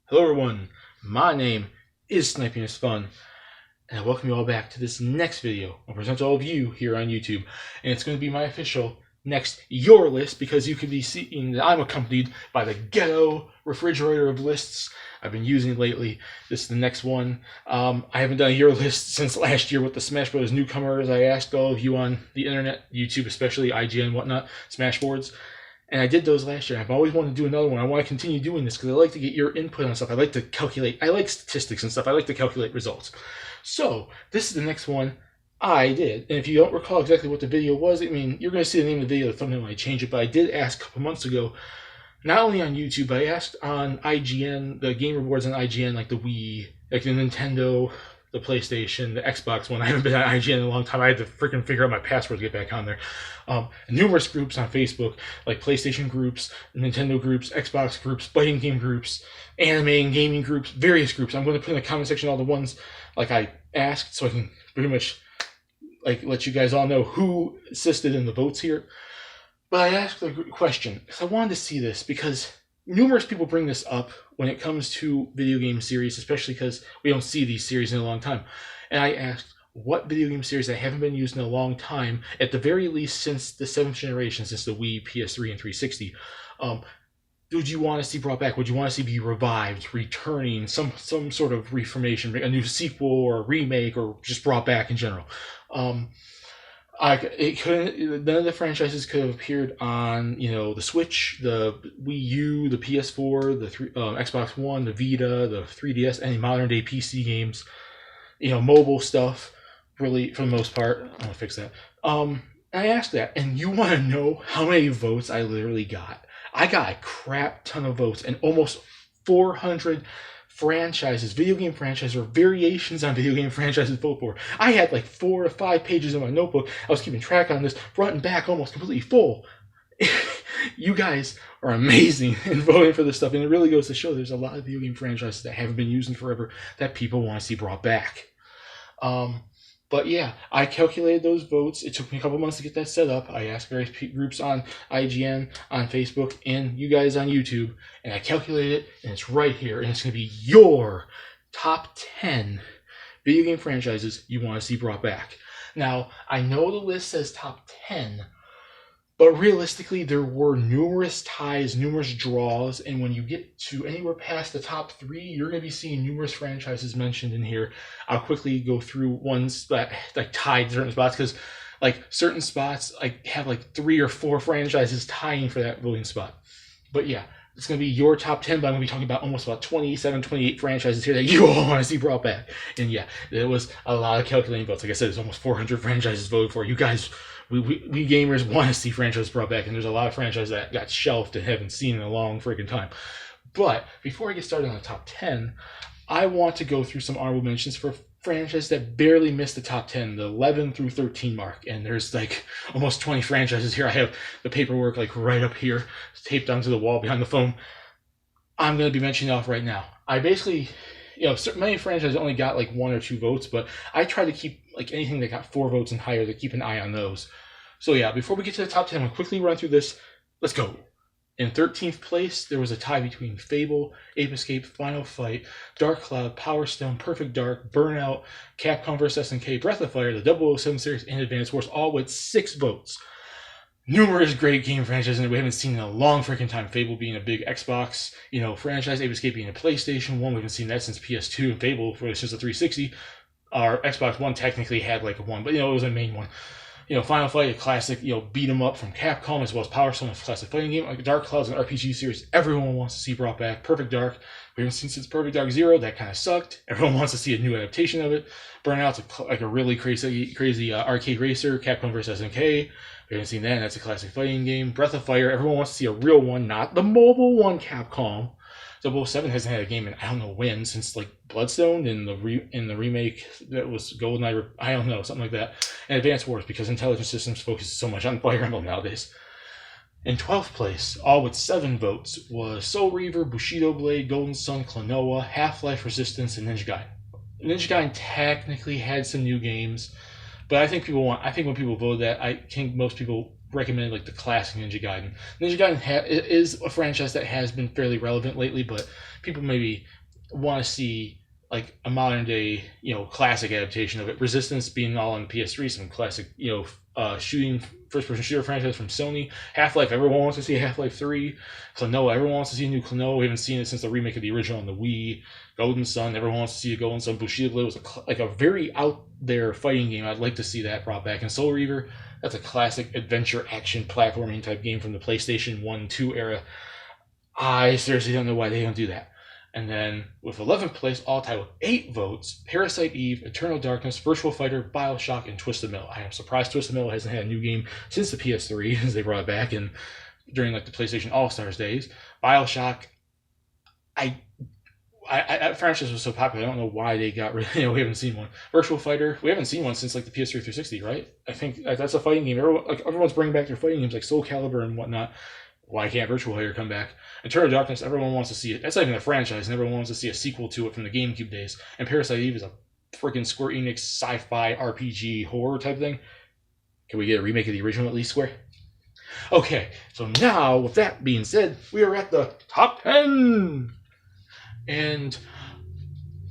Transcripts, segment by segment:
Hello everyone, my name is Sniping is Fun, and I welcome you all back to this next video. I'll present to all of you here on YouTube, and it's going to be my official next Your List, because you can be seeing that I'm accompanied by the ghetto refrigerator of lists I've been using lately. This is the next one. I haven't done a Your List since last year with the Smash Bros. Newcomers. I asked all of you on the internet, YouTube especially, IGN, whatnot, Smashboards. And I did those last year. I've always wanted to do another one. I want to continue doing this because I like to get your input on stuff. I like to calculate. I like statistics and stuff. I like to calculate results. So this is the next one I did. And if you don't recall exactly what the video was, I mean, you're going to see the name of the video, the thumbnail when I change it. But I did ask a couple months ago, not only on YouTube, but I asked on IGN, the game rewards on IGN, like the Wii, like the Nintendo, the PlayStation, the Xbox one. I haven't been on IGN in a long time. I had to freaking figure out my password to get back on there. Numerous groups on Facebook, like PlayStation groups, Nintendo groups, Xbox groups, fighting game groups, anime and gaming groups, various groups. I'm going to put in the comment section all the ones like I asked, so I can pretty much like let you guys all know who assisted in the votes here. But I asked the question because I wanted to see this, because numerous people bring this up when it comes to video game series, especially because we don't see these series in a long time. And I asked, what video game series that haven't been used in a long time, at the very least since the 7th generation, since the Wii, PS3, and 360, would you want to see brought back? Would you want to see be revived, returning, some sort of reformation, a new sequel or a remake, or just brought back in general? None of the franchises could have appeared on, the Switch, the Wii U, the PS4, the Xbox One, the Vita, the 3DS, any modern day PC games, mobile stuff. Really, for the most part, I'm gonna fix that. I asked that, and you want to know how many votes I literally got? I got a crap ton of votes, and almost 400 franchises, video game franchises, or variations on video game franchises vote for. I had like 4 to 5 pages in my notebook. I was keeping track on this, front and back, almost completely full. You guys are amazing in voting for this stuff, and it really goes to show there's a lot of video game franchises that haven't been used in forever that people want to see brought back. But yeah, I calculated those votes. It took me a couple months to get that set up. I asked various groups on IGN, on Facebook, and you guys on YouTube, and I calculated it, and it's right here, and it's going to be your top 10 video game franchises you want to see brought back. Now, I know the list says top 10, but realistically, there were numerous ties, numerous draws, and when you get to anywhere past the top 3, you're going to be seeing numerous franchises mentioned in here. I'll quickly go through ones that like tied certain spots, because like certain spots have like 3 or 4 franchises tying for that voting spot. But yeah, it's going to be your top 10, but I'm going to be talking about almost about 27, 28 franchises here that you all want to see brought back. And yeah, there was a lot of calculating votes. Like I said, there's almost 400 franchises voted for. You guys, we gamers want to see franchises brought back, and there's a lot of franchises that got shelved and haven't seen in a long freaking time. But before I get started on the top 10, I want to go through some honorable mentions for franchises that barely missed the top 10, the 11 through 13 mark. And there's like almost 20 franchises here. I have the paperwork like right up here, taped onto the wall behind the phone. I'm going to be mentioning off right now. I basically, many franchises only got like 1 or 2 votes, but I try to keep like anything that got 4 votes and higher, to keep an eye on those. So yeah, before we get to the top 10, I'm going to quickly run through this. Let's go. In 13th place, there was a tie between Fable, Ape Escape, Final Fight, Dark Cloud, Power Stone, Perfect Dark, Burnout, Capcom vs. SNK, Breath of Fire, the 007 series, and Advance Wars, all with 6 votes. Numerous great game franchises that we haven't seen in a long freaking time. Fable being a big Xbox, franchise. Ape Escape being a PlayStation 1. We haven't seen that since PS2. And Fable, since the 360. Our Xbox One technically had like a 1, but it was a main one. Final Fight, a classic, beat 'em up from Capcom, as well as Power Stone, a classic fighting game. Like Dark Cloud's an RPG series everyone wants to see brought back. Perfect Dark, we haven't seen since Perfect Dark Zero. That kind of sucked. Everyone wants to see a new adaptation of it. Burnout's like a really crazy arcade racer. Capcom vs. SNK. We haven't seen that, and that's a classic fighting game. Breath of Fire, everyone wants to see a real one, not the mobile one, Capcom. 007 hasn't had a game in I don't know when, since like Bloodstone in the remake that was GoldenEye, I don't know, something like that. And Advance Wars, because Intelligent Systems focuses so much on Fire Emblem nowadays. In 12th place, all with 7 votes, was Soul Reaver, Bushido Blade, Golden Sun, Klonoa, Half-Life Resistance, and Ninja Gaiden. Ninja Gaiden technically had some new games, but I think when people vote that, I think most people recommend like the classic Ninja Gaiden. Ninja Gaiden is a franchise that has been fairly relevant lately, but people maybe want to see like a modern day, classic adaptation of it. Resistance being all on PS3, some classic, shooting first person shooter franchise from Sony. Half-Life, everyone wants to see Half-Life 3. Klonoa, everyone wants to see a new Klonoa. We haven't seen it since the remake of the original on the Wii. Golden Sun, everyone wants to see a Golden Sun. Bushido Blade was like a very out there fighting game. I'd like to see that brought back. And Soul Reaver, that's a classic adventure action platforming type game from the PlayStation 1 2 era. I seriously don't know why they don't do that. And then with 11th place, all tied with 8 votes, Parasite Eve, Eternal Darkness, Virtual Fighter, Bioshock, and Twisted Metal. I am surprised Twisted Metal hasn't had a new game since the PS3, as they brought it back during like the PlayStation All-Stars days. Bioshock, that franchise was so popular, I don't know why they got rid of it. We haven't seen one. Virtual Fighter, we haven't seen one since like the PS3 360, right? I think that's a fighting game. Everyone's bringing back their fighting games like Soul Calibur and whatnot. Why can't Virtual Fighter come back? Eternal Darkness, everyone wants to see it. That's not even a franchise, and everyone wants to see a sequel to it from the GameCube days. And Parasite Eve is a freaking Square Enix sci-fi RPG horror type thing. Can we get a remake of the original at least, Square? Okay, so now, with that being said, we are at the top 10! And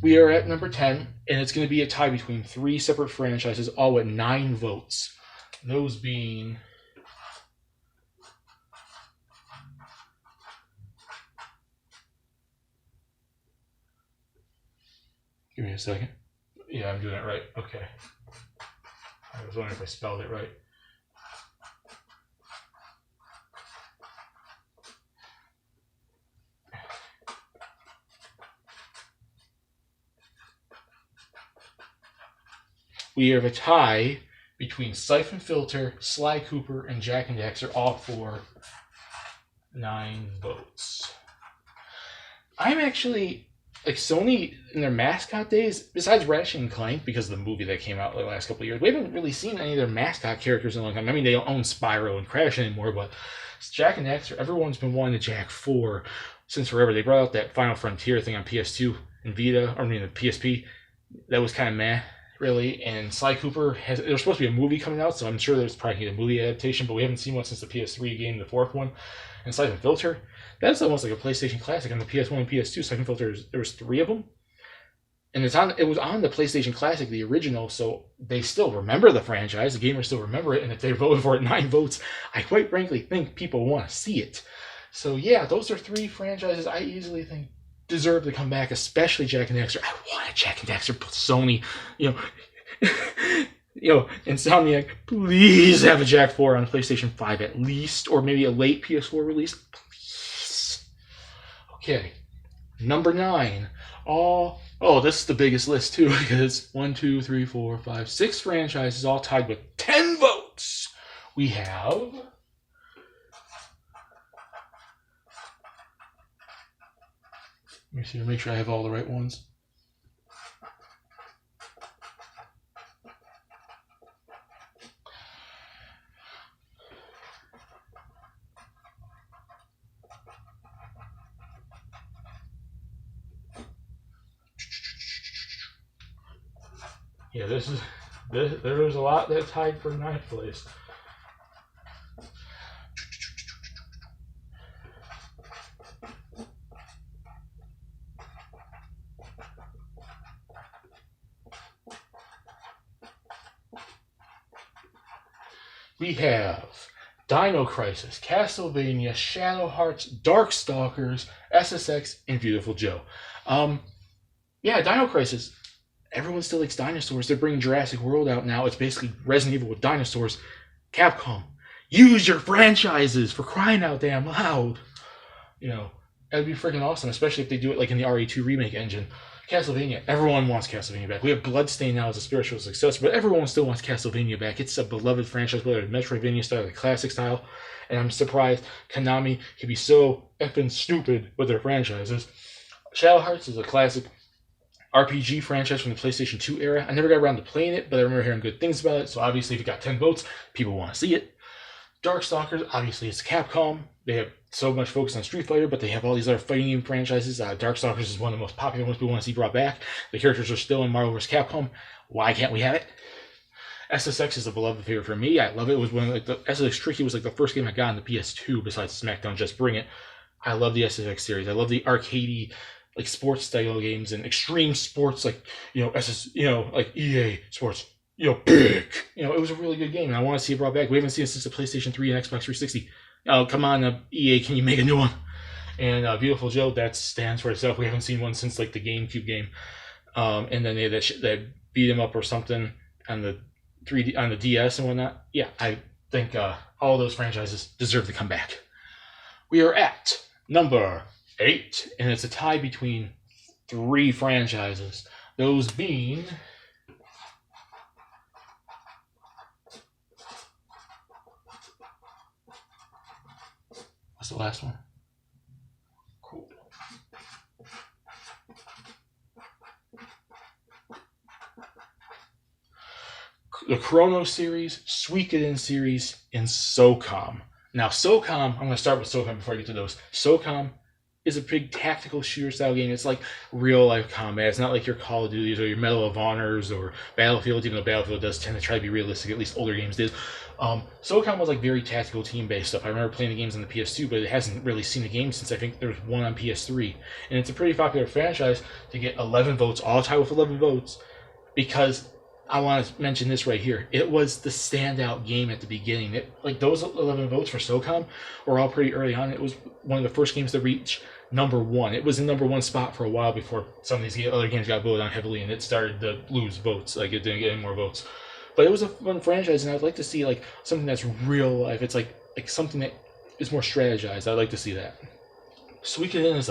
we are at number 10, and it's going to be a tie between 3 separate franchises, all with 9 votes. Those being... Give me a second. Yeah, I'm doing it right. Okay. I was wondering if I spelled it right. We have a tie between Siphon Filter, Sly Cooper, and Jak and Daxter, all for 9 votes. I'm actually... Like, Sony, in their mascot days, besides Ratchet and Clank, because of the movie that came out the last couple of years, we haven't really seen any of their mascot characters in a long time. I mean, they don't own Spyro and Crash anymore, but Jak and Daxter, everyone's been wanting to Jak 4 since forever. They brought out that Final Frontier thing on PS2 and Vita, or I mean the PSP. That was kind of meh, really. And Sly Cooper, there's supposed to be a movie coming out, so I'm sure there's probably a movie adaptation, but we haven't seen one since the PS3 game, the 4th one. And Siphon Filter, that's almost like a PlayStation classic on the PS1 and PS2. Siphon Filter, there was 3 of them, and it was on the PlayStation Classic, the original, so they still remember the franchise. The gamers still remember it, and if they voted for it 9 votes, I quite frankly think people want to see it. So yeah, those are 3 franchises I easily think deserve to come back, especially Jak and Daxter. I want a Jak and Daxter, but Sony, Insomniac, please have a Jak 4 on PlayStation 5 at least, or maybe a late PS4 release. Please. Okay, number 9. This is the biggest list too, because 1, 2, 3, 4, 5, 6 franchises all tied with 10 votes. We have... Let me see, make sure I have all the right ones. Yeah, there was a lot that tied for 9th place. We have Dino Crisis, Castlevania, Shadow Hearts, Darkstalkers, SSX, and Beautiful Joe. Dino Crisis. Everyone still likes dinosaurs. They're bringing Jurassic World out now. It's basically Resident Evil with dinosaurs. Capcom, use your franchises, for crying out damn loud. That'd be freaking awesome, especially if they do it like in the RE2 remake engine. Castlevania, everyone wants Castlevania back. We have Bloodstained now as a spiritual success, but everyone still wants Castlevania back. It's a beloved franchise, whether it's Metroidvania style or the classic style. And I'm surprised Konami can be so effing stupid with their franchises. Shadow Hearts is a classic RPG franchise from the PlayStation 2 era. I never got around to playing it, but I remember hearing good things about it. So obviously, if it got 10 votes, people want to see it. Darkstalkers, obviously, it's Capcom. They have so much focus on Street Fighter, but they have all these other fighting game franchises. Darkstalkers is one of the most popular ones we want to see brought back. The characters are still in Marvel vs. Capcom. Why can't we have it? SSX is a beloved favorite for me. I love it. It was SSX Tricky was like the first game I got on the PS2 besides SmackDown Just Bring It. I love the SSX series. I love the arcadey like sports style games and extreme sports, like like EA Sports, big. It was a really good game, and I want to see it brought back. We haven't seen it since the PlayStation 3 and Xbox 360. Oh, come on, EA, can you make a new one? And Beautiful Joe, that stands for itself. We haven't seen one since like the GameCube game. And then they had that beat 'em up or something on the 3D on the DS and whatnot. Yeah, I think all those franchises deserve to come back. We are at number 8, and it's a tie between 3 franchises. Those being what's the last one? Cool. The Chrono series, Suikoden series, and SOCOM. Now, SOCOM, I'm going to start with SOCOM before I get to those. SOCOM is a big tactical shooter style game. It's like real life combat. It's not like your Call of Duties or your Medal of Honors or Battlefield, even though Battlefield does tend to try to be realistic, at least older games did. SOCOM was like very tactical team based stuff. I remember playing the games on the PS2, but it hasn't really seen a game since I think there was one on PS3. And it's a pretty popular franchise to get 11 votes, all tied with 11 votes, because I want to mention this right here. It was the standout game at the beginning. Like those 11 votes for SOCOM were all pretty early on. It was one of the first games to reach number 1. It was in number 1 spot for a while before some of these other games got voted on heavily, and it started to lose votes. Like it didn't get any more votes. But it was a fun franchise, and I'd like to see like something that's real life. It's like something that is more strategized. I'd like to see that. Suikoden is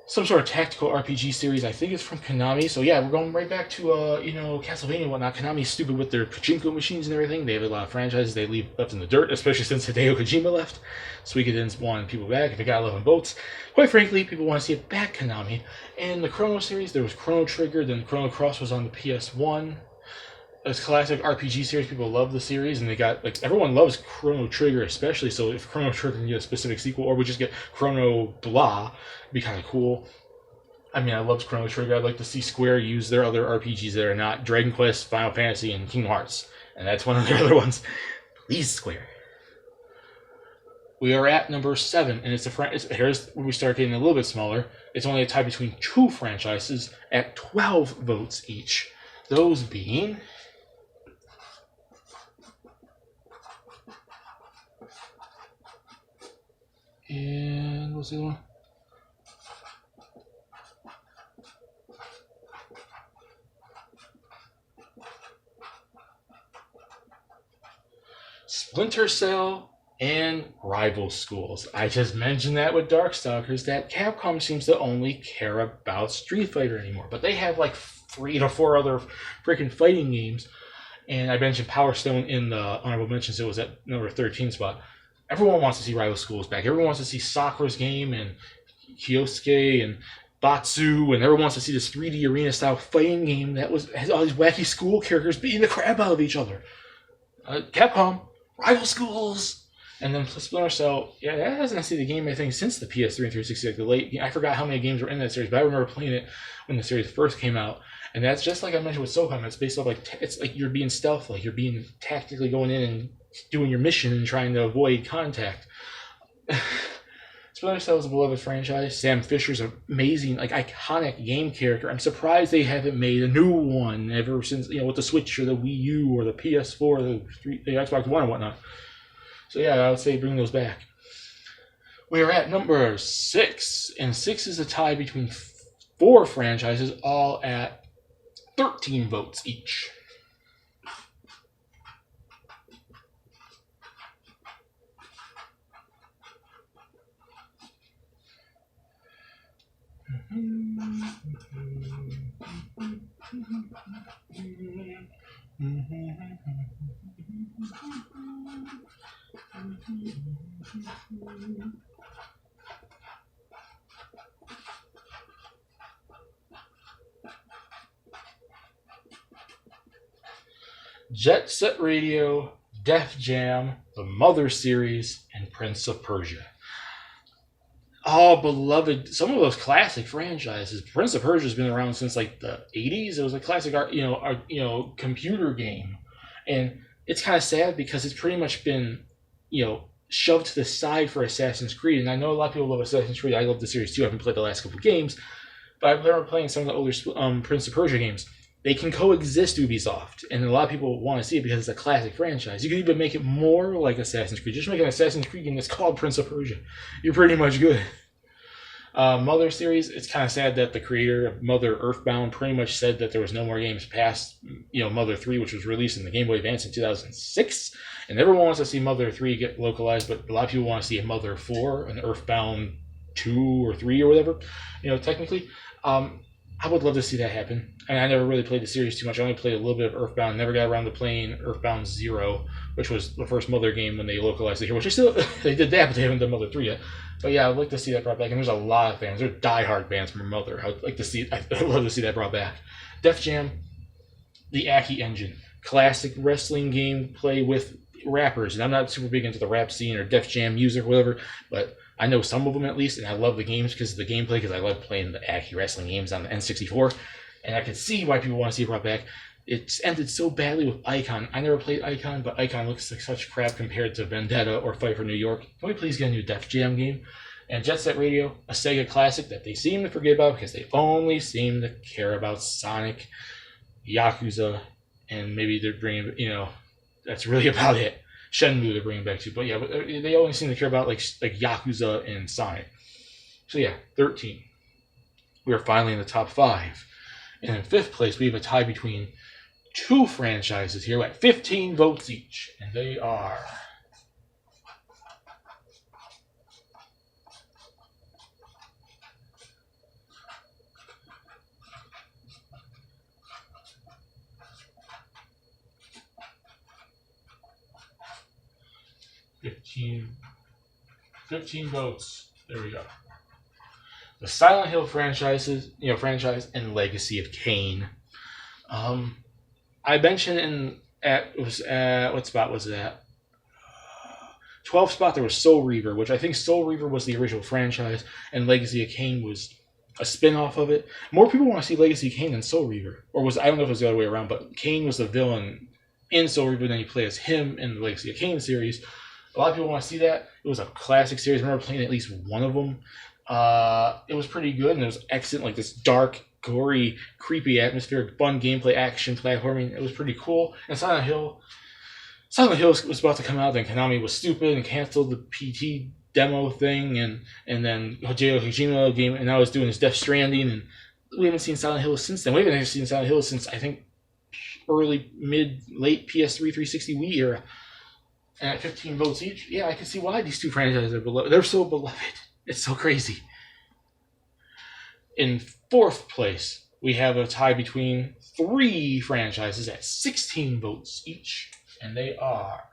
some sort of tactical RPG series. I think it's from Konami. So yeah, we're going right back to Castlevania and whatnot. Konami's stupid with their pachinko machines and everything. They have a lot of franchises they leave left in the dirt, especially since Hideo Kojima left. Suikoden's wanting people back. If it got 11 votes, quite frankly, people want to see it back, Konami. And the Chrono series, there was Chrono Trigger, then Chrono Cross was on the PS1. It's classic RPG series. People love the series, and they got like everyone loves Chrono Trigger, especially. So if Chrono Trigger can get a specific sequel, or we just get Chrono Blah, it'd be kind of cool. I mean, I love Chrono Trigger. I'd like to see Square use their other RPGs that are not Dragon Quest, Final Fantasy, and Kingdom Hearts, and that's one of their other ones. Please, Square. We are at number 7, and here's where we start getting a little bit smaller. It's only a tie between 2 franchises at 12 votes each. Those being and what's the other one? Splinter Cell and Rival Schools. I just mentioned that with Darkstalkers, that Capcom seems to only care about Street Fighter anymore. But they have like 3 to 4 other freaking fighting games. And I mentioned Power Stone in the honorable mentions. It was at number 13 spot. Everyone wants to see Rival Schools back. Everyone wants to see Sakura's game and Kyosuke and Batsu, and everyone wants to see this 3D arena style fighting game that has all these wacky school characters beating the crap out of each other. Capcom, Rival Schools, and then Splinter Cell. Yeah, that hasn't seen the game I think since the PS3 and 360. Like the late, I forgot how many games were in that series, but I remember playing it when the series first came out. And that's just like I mentioned with SOCOM. It's based off it's like you're being stealth, like you're being tactically going in and doing your mission and trying to avoid contact. Splinter Cell is a beloved franchise. Sam Fisher's an amazing, like iconic game character. I'm surprised they haven't made a new one ever since, with the Switch or the Wii U or the PS4 or the Xbox One and whatnot. So yeah, I would say bring those back. We are at number 6, and 6 is a tie between 4 franchises, all at 13 votes each. Jet Set Radio, Def Jam, the Mother series, and Prince of Persia. All beloved, some of those classic franchises. Prince of Persia has been around since like the 80s. It was a classic, computer game, and it's kind of sad because it's pretty much been, shoved to the side for Assassin's Creed. And I know a lot of people love Assassin's Creed. I love the series too. I haven't played the last couple of games, but I remember playing some of the older Prince of Persia games. They can coexist, Ubisoft, and a lot of people want to see it because it's a classic franchise. You can even make it more like Assassin's Creed. Just make an Assassin's Creed game that's called Prince of Persia. You're pretty much good. Mother series, it's kind of sad that the creator of Mother Earthbound pretty much said that there was no more games past, Mother 3, which was released in the Game Boy Advance in 2006. And everyone wants to see Mother 3 get localized, but a lot of people want to see a Mother 4, an Earthbound 2 or 3 or whatever, technically. I would love to see that happen. And I never really played the series too much. I only played a little bit of Earthbound. Never got around to playing Earthbound 0, which was the first Mother game when they localized it here. Which they did that, but they haven't done Mother 3 yet. But yeah, I'd like to see that brought back. And there's a lot of fans. There are diehard fans from Mother. I'd love to see that brought back. Def Jam, the Aki engine. Classic wrestling gameplay with rappers. And I'm not super big into the rap scene or Def Jam music or whatever, but I know some of them at least, and I love the games because of the gameplay, because I love playing the Aki wrestling games on the N64, and I can see why people want to see it brought back. It's ended so badly with Icon. I never played Icon, but Icon looks like such crap compared to Vendetta or Fight for New York. Can we please get a new Def Jam game? And Jet Set Radio, a Sega classic that they seem to forget about because they only seem to care about Sonic, Yakuza, and maybe they're bringing, that's really about it. Shenmue they're bringing back too, but yeah, they only seem to care about like Yakuza and Sonic. So yeah, 13. We are finally in the top 5, and in 5th place we have a tie between 2 franchises here at 15 votes each, and they are Fifteen votes. There we go. The Silent Hill franchise and Legacy of Kain. I mentioned what spot was it at? 12th spot there was Soul Reaver, which I think Soul Reaver was the original franchise, and Legacy of Kain was a spin-off of it. More people want to see Legacy of Kain than Soul Reaver, I don't know if it was the other way around, but Kain was the villain in Soul Reaver, then you play as him in the Legacy of Kain series. A lot of people want to see that. It was a classic series. I remember playing at least one of them. It was pretty good, and it was excellent, like this dark, gory, creepy atmosphere, fun gameplay, action, platforming. It was pretty cool. And Silent Hill was about to come out, then Konami was stupid and canceled the PT demo thing, and then Hideo Kojima game, and now it's doing this Death Stranding, and we haven't seen Silent Hill since then. We haven't seen Silent Hill since, I think, late PS3 360 Wii era. And at 15 votes each, yeah, I can see why these 2 franchises are beloved. They're so beloved. It's so crazy. In 4th place, we have a tie between 3 franchises at 16 votes each, and they are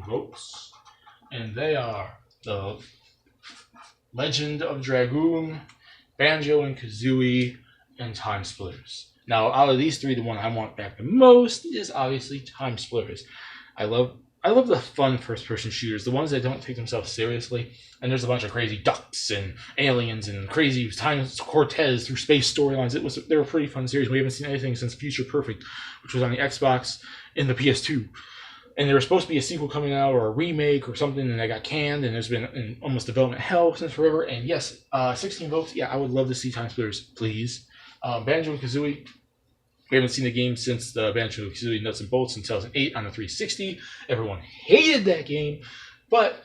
votes, and they are the Legend of Dragoon, Banjo and Kazooie, and Time Splitters. Now, out of these 3, the one I want back the most is obviously Time Splitters. I love the fun first-person shooters, the ones that don't take themselves seriously. And there's a bunch of crazy ducks and aliens and crazy times Cortez through space storylines. They were a pretty fun series. We haven't seen anything since Future Perfect, which was on the Xbox and the PS2. And there was supposed to be a sequel coming out or a remake or something, and that got canned, and there's been in almost development hell since forever. And yes, 16 votes. Yeah, I would love to see Time Splitters, please. Banjo and Kazooie. We haven't seen the game since the Banjo and Kazooie Nuts and Bolts in 2008 on the 360. Everyone hated that game, but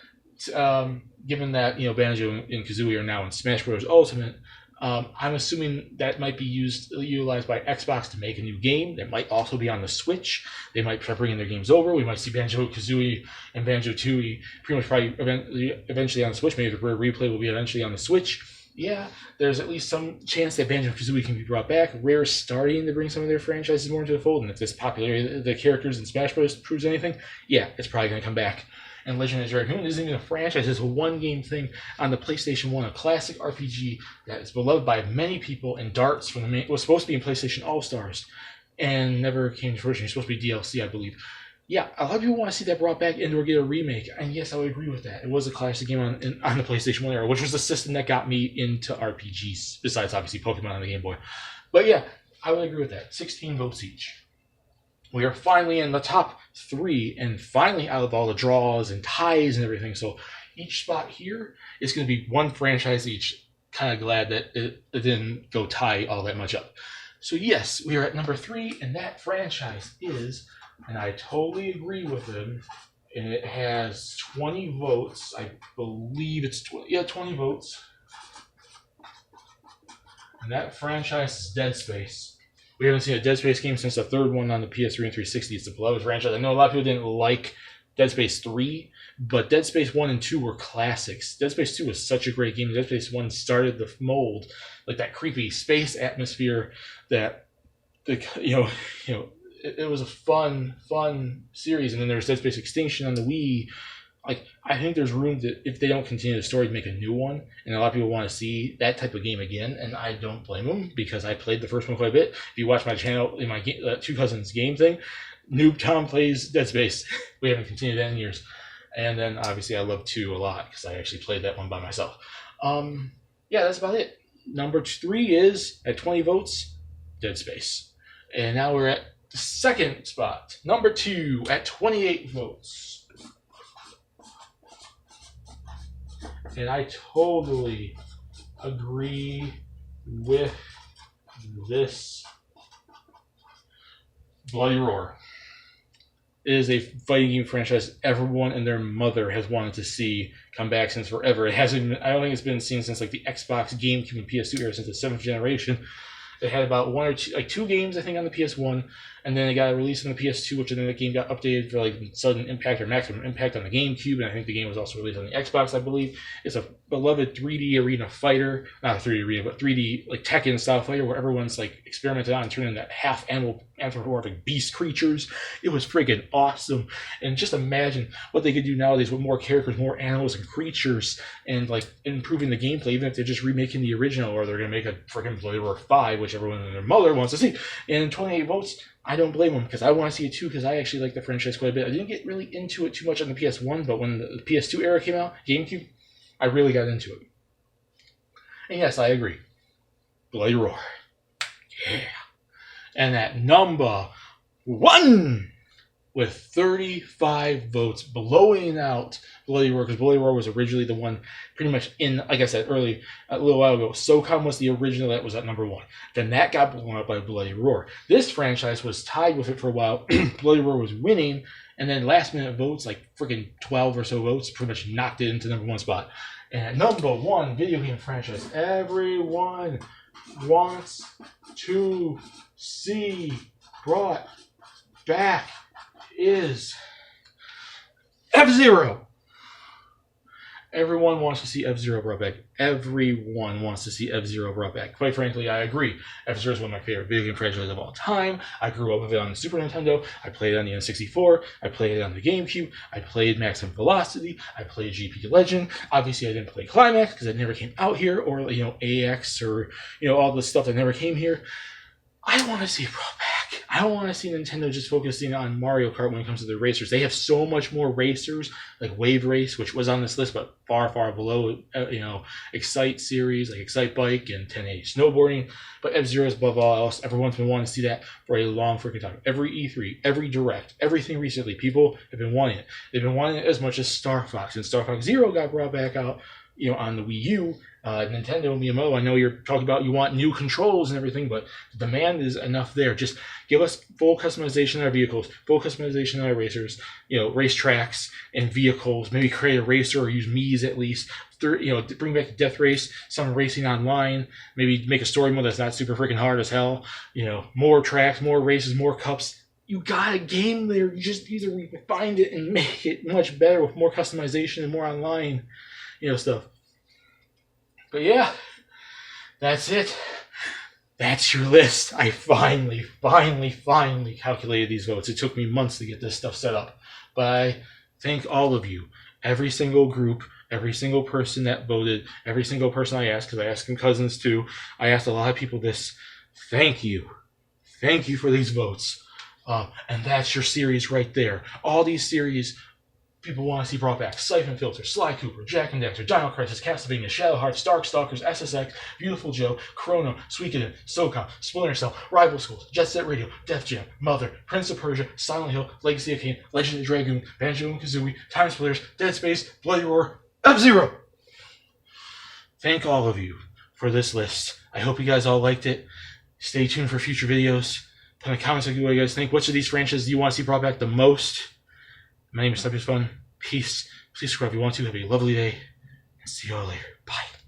given that Banjo and Kazooie are now in Smash Bros. Ultimate, I'm assuming that might be utilized by Xbox to make a new game. That might also be on the Switch. They might start bringing their games over. We might see Banjo-Kazooie and Banjo-Tooie pretty much probably eventually on the Switch. Maybe the Rare Replay will be eventually on the Switch. Yeah, there's at least some chance that Banjo-Kazooie can be brought back. Rare's starting to bring some of their franchises more into the fold, and if this popularity of the characters in Smash Bros. Proves anything, yeah, it's probably going to come back. and Legend of Dragoon isn't even a franchise. It's a one-game thing on the PlayStation 1, a classic RPG that is beloved by many people, and Darts from the main, was supposed to be in PlayStation All-Stars and never came to fruition. It's supposed to be DLC, I believe. Yeah, a lot of people want to see that brought back and or get a remake, and yes, I would agree with that. It was a classic game on the PlayStation 1 era, which was the system that got me into RPGs, besides obviously Pokemon on the Game Boy. But yeah, I would agree with that. 16 votes each. We are finally in the top 3, and finally out of all the draws and ties and everything. So each spot here is going to be one franchise each. Kind of glad that it didn't go tie all that much up. So yes, we are at number 3, and that franchise is, and I totally agree with him, and it has 20 votes. I believe it's 20 votes. And that franchise is Dead Space. We haven't seen a Dead Space game since the third one on the PS3 and 360. It's the beloved franchise. I know a lot of people didn't like Dead Space 3, but Dead Space 1 and 2 were classics. Dead Space 2 was such a great game. Dead Space 1 started the mold, like that creepy space atmosphere that, it was a fun series. And then there was Dead Space Extinction on the Wii. Like, I think there's room that if they don't continue the story, to make a new one, and a lot of people want to see that type of game again, and I don't blame them because I played the first one quite a bit. If you watch my channel in my Two Cousins game thing, Noob Tom plays Dead Space. We haven't continued that in years. And then obviously I love 2 a lot because I actually played that one by myself. Yeah, that's about it. Number 3 is at 20 votes, Dead Space, and now we're at the second spot. Number 2 at 28 votes. And I totally agree with this. Bloody Roar. It is a fighting game franchise everyone and their mother has wanted to see come back since forever. It hasn't been, I don't think it's been seen since like the Xbox, GameCube, and PS2 era, since the 7th generation. They had about 1 or 2, like 2 games, I think, on the PS1, and then it got released on the PS2, which then the game got updated for like Sudden Impact or Maximum Impact on the GameCube, and I think the game was also released on the Xbox, I believe. It's a beloved 3D arena fighter, not a 3D arena, but 3D like Tekken style fighter where everyone's like experimented on turning that half animal anthropomorphic beast creatures. It was friggin' awesome, and just imagine what they could do nowadays with more characters, more animals and creatures, and like improving the gameplay, even if they're just remaking the original or they're gonna make a friggin' Bloody Roar 5, which everyone and their mother wants to see. And 28 votes, I don't blame them, because I want to see it too, because I actually like the franchise quite a bit. I didn't get really into it too much on the PS1, but when the PS2 era came out, GameCube, I really got into it. And yes, I agree. Bloody Roar. Yeah. And at number 1, with 35 votes, blowing out Bloody Roar, because Bloody Roar was originally the one pretty much in, like I said earlier, a little while ago, SOCOM was the original that was at number 1. Then that got blown up by Bloody Roar. This franchise was tied with it for a while. Bloody Roar was winning, and then last minute votes, like freaking 12 or so votes, pretty much knocked it into number 1 spot. And at number 1 video game franchise everyone wants to see brought back is F-Zero. Everyone wants to see F-Zero brought back. Everyone wants to see F-Zero brought back. Quite frankly, I agree. F-Zero is one of my favorite video game franchises of all time. I grew up with it on the Super Nintendo. I played it on the N64. I played it on the GameCube. I played Maximum Velocity. I played GP Legend. Obviously, I didn't play Climax because it never came out here, or AX, or all the stuff that never came here. I want to see it brought back. I don't want to see Nintendo just focusing on Mario Kart when it comes to the racers. They have so much more racers, like Wave Race, which was on this list, but far, far below, Excite series, like Excite Bike and 1080 Snowboarding. But F-Zero is above all else. Everyone's been wanting to see that for a long freaking time. Every E3, every Direct, everything recently, people have been wanting it. They've been wanting it as much as Star Fox. And Star Fox Zero got brought back out, on the Wii U. Nintendo, Miyamoto, I know you're talking about you want new controls and everything, but the demand is enough there. Just give us full customization of our vehicles, full customization of our racers, race tracks and vehicles. Maybe create a racer or use Mii's at least. Bring back the Death Race, some racing online. Maybe make a story mode that's not super freaking hard as hell. More tracks, more races, more cups. You got a game there. You just either refine it and make it much better with more customization and more online, stuff. But yeah, that's it. That's your list. I finally calculated these votes. It took me months to get this stuff set up, but I Thank all of you. Every single group, every single person that voted, every single person I asked, because I asked cousins too. I asked a lot of people this. Thank you. Thank you for these votes. And that's your series right there. All these series people want to see brought back. Siphon Filter, Sly Cooper, Jak and Daxter, Dino Crisis, Castlevania, Shadow Hearts, Darkstalkers, SSX, Beautiful Joe, Chrono, Suikoden, SOCOM, Splinter Cell, Rival Schools, Jet Set Radio, Def Jam, Mother, Prince of Persia, Silent Hill, Legacy of Kain, Legend of Dragoon, Banjo and Kazooie, Time Splitters, Dead Space, Bloody Roar, F-Zero! Thank all of you for this list. I hope you guys all liked it. Stay tuned for future videos. Put in the comments what you guys think. Which of these franchises do you want to see brought back the most? My name is Sniper's Fun. Peace. Please subscribe if you want to. Have a lovely day. And see you all later. Bye.